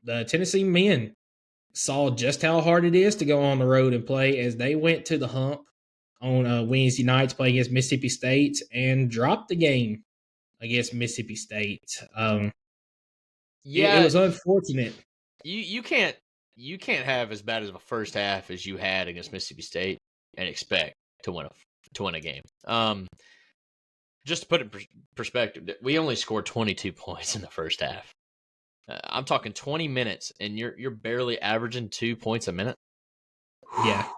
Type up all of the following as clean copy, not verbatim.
the Tennessee men saw just how hard it is to go on the road and play as they went to the hump on Wednesday night to play against Mississippi State and dropped the game against Mississippi State. It Yeah, was unfortunate. you can't have as bad as a first half as you had against Mississippi State and expect to win a game. Just to put it in perspective, we only scored 22 points in the first half. I'm talking 20 minutes, and you're barely averaging 2 points a minute. Yeah.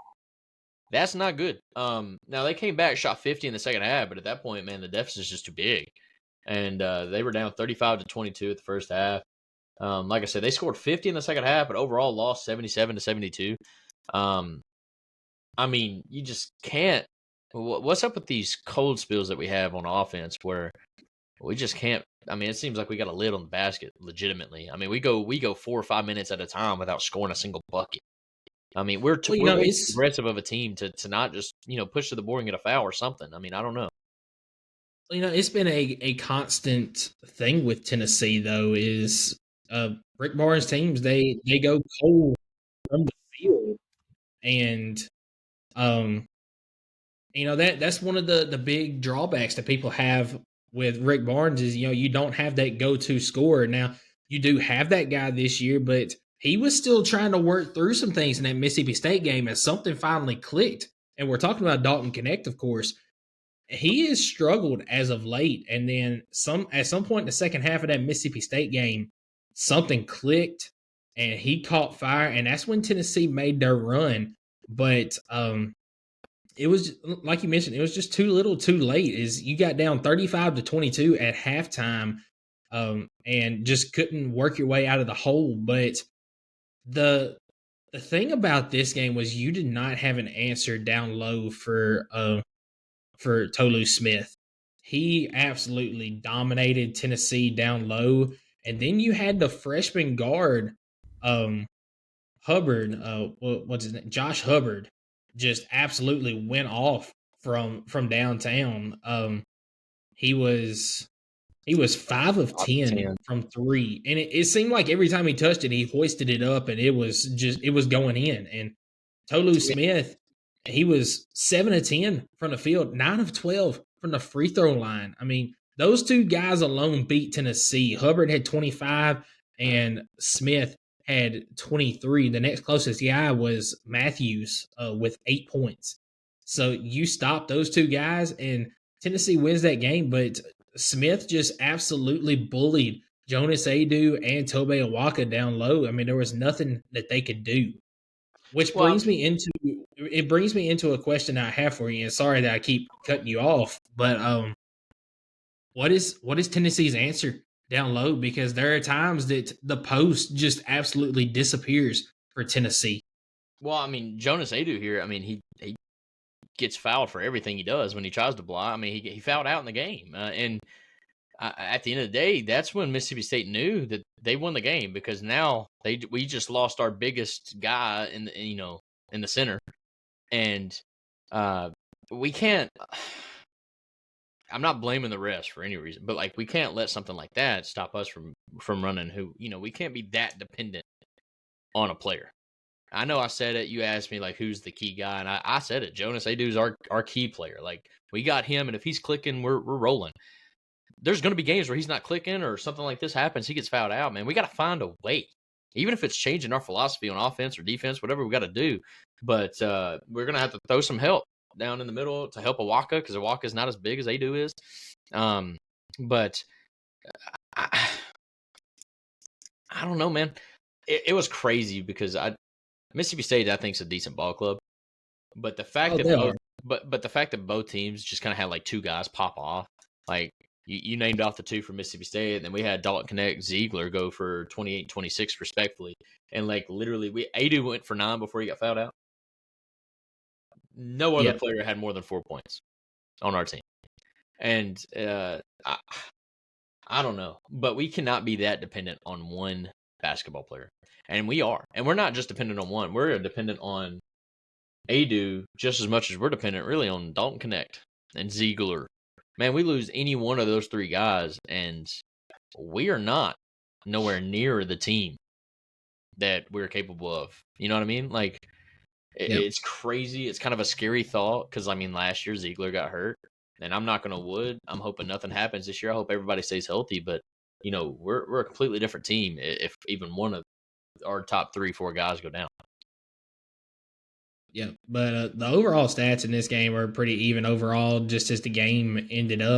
That's not good. Now they came back, shot 50 in the second half, but at that point, man, the deficit is just too big, and they were down 35-22 at the first half. Like I said, they scored 50 in the second half, but overall lost 77-72. I mean, you just can't. What's up with these cold spills that we have on offense where we just can't? I mean, it seems like we got a lid on the basket legitimately. I mean, we go 4 or 5 minutes at a time without scoring a single bucket. I mean, we're way too aggressive of a team to not just push to the board and get a foul or something. I mean, I don't know. It's been a constant thing with Tennessee though. Is Rick Barnes teams they go cold from the field, and that's one of the big drawbacks that people have with Rick Barnes is you don't have that go-to scorer. Now you do have that guy this year, but he was still trying to work through some things in that Mississippi State game as something finally clicked. And we're talking about Dalton Connect, of course. He has struggled as of late, and then at some point in the second half of that Mississippi State game, something clicked and he caught fire, and that's when Tennessee made their run. But it was like you mentioned, it was just too little, too late. Is you got down 35-22 at halftime, and just couldn't work your way out of the hole. But the thing about this game was you did not have an answer down low for Tolu Smith. He absolutely dominated Tennessee down low, and then you had the freshman guard, Hubbard. What's his name? Josh Hubbard just absolutely went off from downtown. He was 5 of 10 from three, and it seemed like every time he touched it, he hoisted it up, and it was going in. And Tolu Smith, he was 7 of 10 from the field, 9 of 12 from the free throw line. I mean, those two guys alone beat Tennessee. Hubbard had 25, and Smith had 23. The next closest guy was Matthews with 8 points. So you stop those two guys, and Tennessee wins that game. But Smith just absolutely bullied Jonas Adu and Tobe Awaka down low. I mean, there was nothing that they could do. Which brings me into a question I have for you. And sorry that I keep cutting you off, but what is Tennessee's answer down low? Because there are times that the post just absolutely disappears for Tennessee. Well, I mean, Jonas Adu here, I mean, he gets fouled for everything he does when he tries to block. I mean, he fouled out in the game. And at the end of the day, that's when Mississippi State knew that they won the game, because now we just lost our biggest guy in the center. And we can't – I'm not blaming the refs for any reason, but, we can't let something like that stop us from running we can't be that dependent on a player. I know I said it. You asked me, who's the key guy, and I said it. Jonas Adu's our key player. We got him, and if he's clicking, we're rolling. There's going to be games where he's not clicking or something like this happens. He gets fouled out, man. We got to find a way, even if it's changing our philosophy on offense or defense, whatever we got to do. But we're going to have to throw some help down in the middle to help Awaka, because Awaka is not as big as Adu is. But I don't know, man. It was crazy because Mississippi State, I think, is a decent ball club, but the fact the fact that both teams just kind of had two guys pop off, you named off the two from Mississippi State, and then we had Dalton Connect, Ziegler go for 28, 26 respectfully, and literally Adu went for 9 before he got fouled out. No other player had more than 4 points on our team, and I don't know, but we cannot be that dependent on one basketball player. And we are. And we're not just dependent on one. We're dependent on Adu just as much as we're dependent really on Dalton Connect and Ziegler. Man, we lose any one of those three guys, and we are not nowhere near the team that we're capable of. You know what I mean? Like, Yep. it's crazy. It's kind of a scary thought because, I mean, last year Ziegler got hurt, and I'm not going to wood. I'm hoping nothing happens this year. I hope everybody stays healthy, but you know, we're a completely different team if even one of our top 3-4 guys go down. Yeah, but the overall stats in this game are pretty even overall, just as the game ended up.